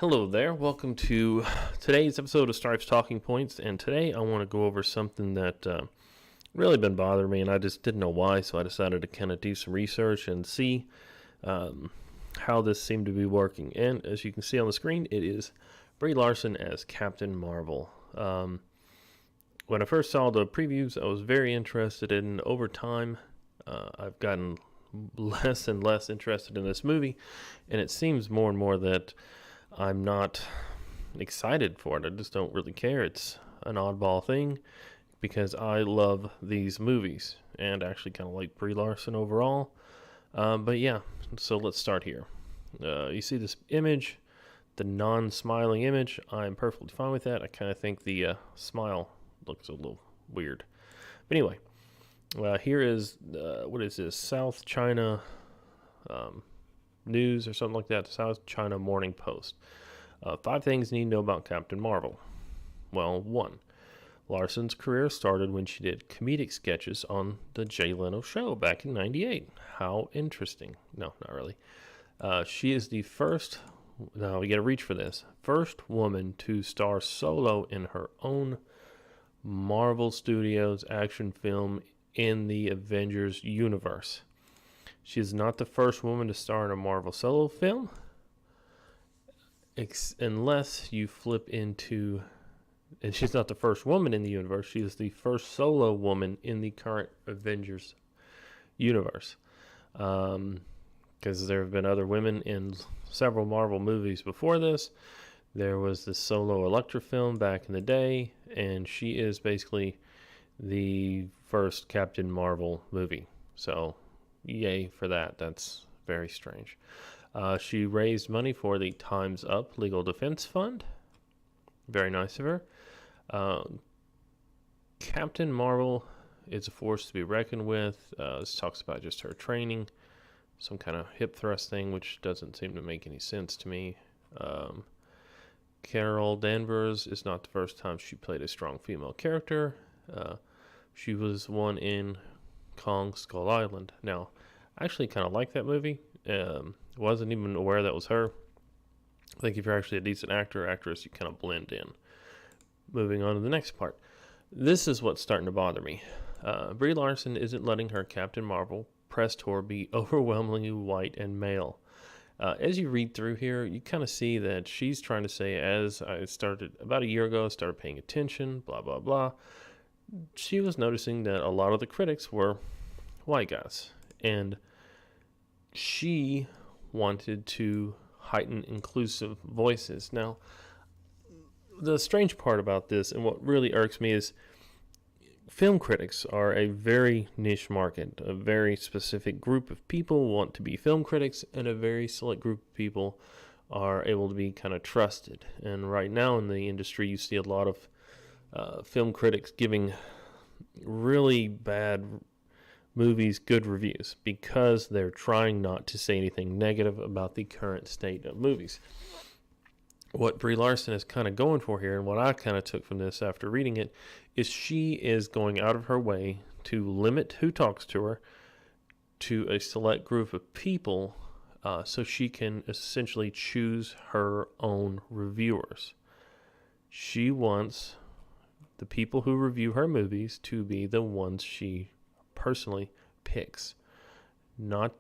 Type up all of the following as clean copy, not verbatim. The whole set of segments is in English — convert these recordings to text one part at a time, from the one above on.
Hello there. Welcome to today's episode of Stripes Talking Points. And today I want to go over something that really been bothering me, and I just didn't know why. So I decided to kind of do some research and see how this seemed to be working. And as you can see on the screen, it is Brie Larson as Captain Marvel. When I first saw the previews, I was very interested in. Over time, I've gotten less and less interested in this movie, and it seems more and more that I'm not excited for it. I just don't really care. It's an oddball thing because I love these movies and actually kind of like Brie Larson overall. But yeah, so let's start here. You see this image, the non-smiling image. I'm perfectly fine with that. I kind of think the smile looks a little weird. But anyway, here is, what is this? South China News or something like that. The South China Morning Post. 5 things you need to know about Captain Marvel. Well, 1. Larson's career started when she did comedic sketches on the Jay Leno Show back in '98. How interesting. No, not really. She is the first, now we gotta reach for this, first woman to star solo in her own Marvel Studios action film in the Avengers universe. She is not the first woman to star in a Marvel solo film, unless you flip into, and she's not the first woman in the universe, she is the first solo woman in the current Avengers universe. Because there have been other women in several Marvel movies before this. There was the solo Elektra film back in the day, and she is basically the first Captain Marvel movie. So yay for that. That's very strange. She raised money for the Time's Up Legal Defense Fund. Very nice of her. Captain Marvel is a force to be reckoned with. This talks about just her training, some kind of hip thrust thing, which doesn't seem to make any sense to me. Carol Danvers is not the first time she played a strong female character. She was one in Kong Skull Island. Now, I actually kind of like that movie. Wasn't even aware that was her. I think if you're actually a decent actor or actress, you kind of blend in. Moving on to the next part. This is what's starting to bother me. Brie Larson isn't letting her Captain Marvel press tour be overwhelmingly white and male. As you read through here, you kind of see that she's trying to say, as I started about a year ago, I started paying attention, blah, blah, blah. She was noticing that a lot of the critics were white guys. And she wanted to heighten inclusive voices. Now, the strange part about this, and what really irks me, is film critics are a very niche market. A very specific group of people want to be film critics, and a very select group of people are able to be kind of trusted. And right now in the industry, you see a lot of film critics giving really bad movies good reviews because they're trying not to say anything negative about the current state of movies. What Brie Larson is kind of going for here, and what I kind of took from this after reading it, is she is going out of her way to limit who talks to her to a select group of people, so she can essentially choose her own reviewers. She wants the people who review her movies to be the ones she personally picks, not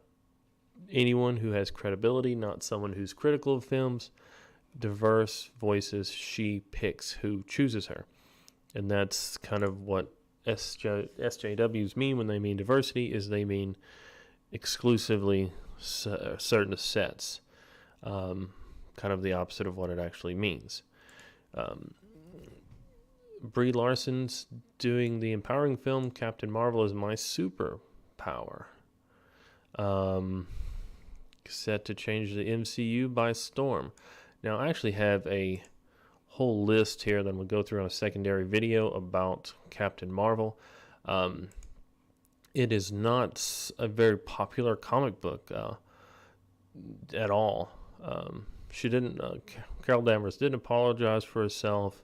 anyone who has credibility, not someone who's critical of films. Diverse voices, she picks who chooses her. And that's kind of what SJWs mean when they mean diversity, is they mean exclusively certain sets. Kind of the opposite of what it actually means. Brie Larson's doing the empowering film Captain Marvel is my superpower. Set to change the MCU by storm. Now, I actually have a whole list here that we'll go through on a secondary video about Captain Marvel. It is not a very popular comic book at all. She didn't. Carol Danvers didn't apologize for herself.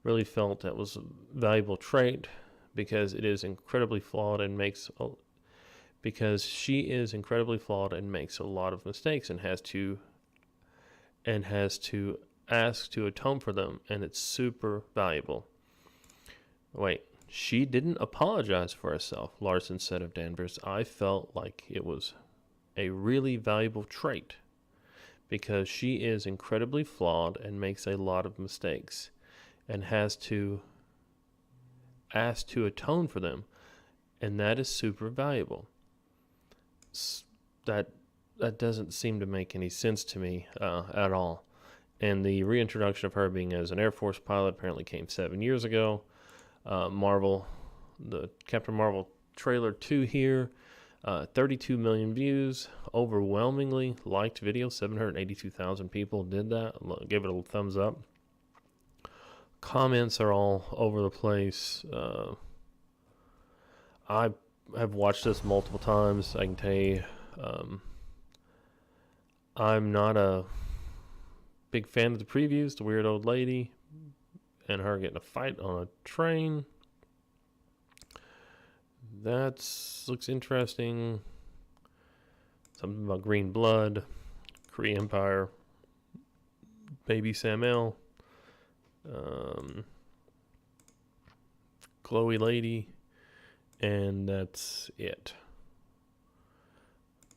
Really felt that was a valuable trait because it is incredibly flawed and makes because she is incredibly flawed and makes a lot of mistakes and has to asks to atone for them, and it's super valuable. Wait, she didn't apologize for herself, Larson said of Danvers. I felt like it was a really valuable trait because she is incredibly flawed and makes a lot of mistakes and has to ask to atone for them, and that is super valuable. That doesn't seem to make any sense to me at all. And the reintroduction of her being as an Air Force pilot apparently came 7 years ago. The Captain Marvel trailer 2 here, 32 million views, overwhelmingly liked video. 782,000 people did that. Give it a thumbs up. Comments are all over the place. I have watched this multiple times. I can tell you, I'm not a big fan of the previews. The weird old lady and her getting a fight on a train. That looks interesting. Something about green blood, Kree Empire, baby Sam-El, glowy lady, and that's it.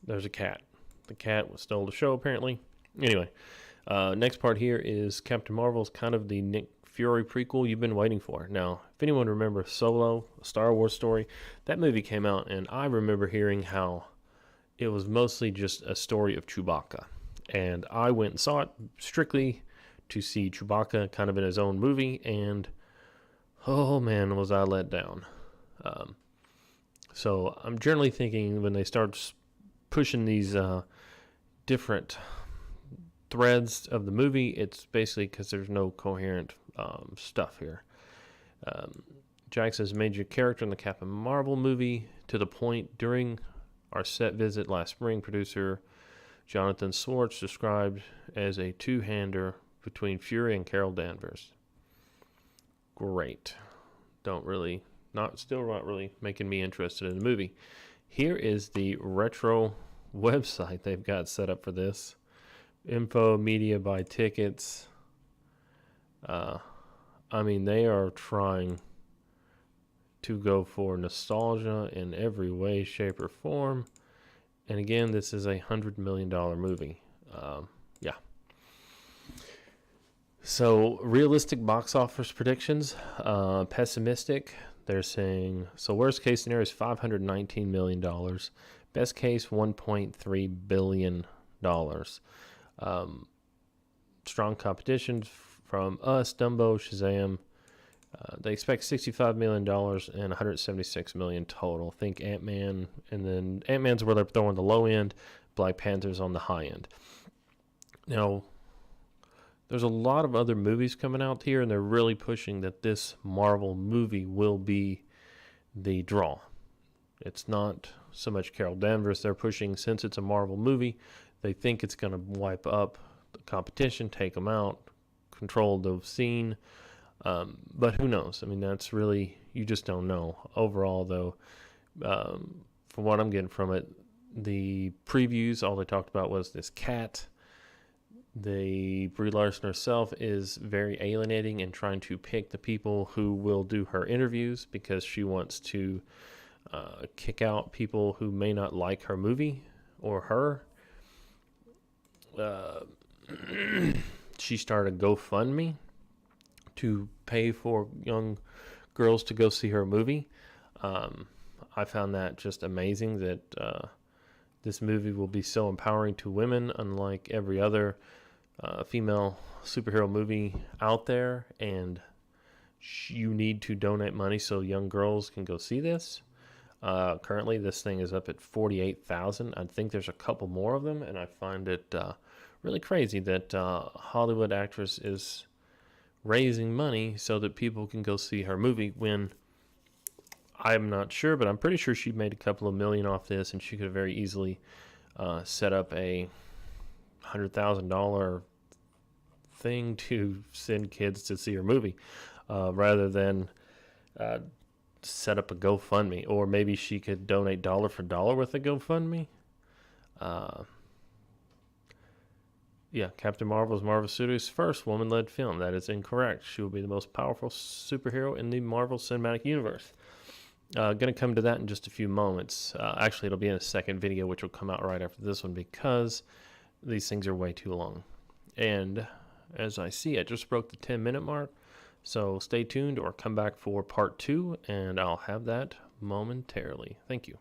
There's a cat. The cat was stole the show apparently. Anyway, next part here is Captain Marvel's kind of the Nick Fury prequel you've been waiting for. Now, if anyone remembers Solo, a Star Wars story, that movie came out, and I remember hearing how it was mostly just a story of Chewbacca. And I went and saw it strictly to see Chewbacca kind of in his own movie, and oh man, was I let down. So I'm generally thinking when they start pushing these different threads of the movie, it's basically because there's no coherent stuff here. Jackson's a major character in the Captain Marvel movie to the point during our set visit last spring, producer Jonathan Swartz described as a two-hander between Fury and Carol Danvers. Great. Still not really making me interested in the movie. Here is the retro website they've got set up for this. Info, media, buy tickets. They are trying to go for nostalgia in every way, shape, or form. And again, this is a $100 million movie. Yeah. So, realistic box office predictions. Pessimistic. They're saying, so worst case scenario is $519 million. Best case, $1.3 billion. Strong competition from us, Dumbo, Shazam. They expect $65 million and $176 million total. Think Ant-Man, and then Ant-Man's where they're throwing the low end, Black Panther's on the high end. Now, there's a lot of other movies coming out here, and they're really pushing that this Marvel movie will be the draw. It's not so much Carol Danvers. They're pushing, since it's a Marvel movie, they think it's going to wipe up the competition, take them out, control the scene. But who knows? That's really, you just don't know. Overall, though, from what I'm getting from it, the previews, all they talked about was this cat. The Brie Larson herself is very alienating and trying to pick the people who will do her interviews because she wants to kick out people who may not like her movie or her. She started GoFundMe to pay for young girls to go see her movie. I found that just amazing that this movie will be so empowering to women, unlike every other female superhero movie out there, and you need to donate money so young girls can go see this. Currently, this thing is up at 48,000. I think there's a couple more of them, and I find it really crazy that Hollywood actress is raising money so that people can go see her movie when I'm not sure, but I'm pretty sure she made a couple of million off this, and she could have very easily set up a $100,000 thing to send kids to see her movie rather than set up a GoFundMe. Or maybe she could donate dollar for dollar with a GoFundMe. Yeah, Captain Marvel is Marvel Studios' first woman-led film. That is incorrect. She will be the most powerful superhero in the Marvel Cinematic Universe. Going to come to that in just a few moments. Actually, it'll be in a second video, which will come out right after this one because these things are way too long. And as I see, I just broke the 10-minute mark. So stay tuned or come back for part 2, and I'll have that momentarily. Thank you.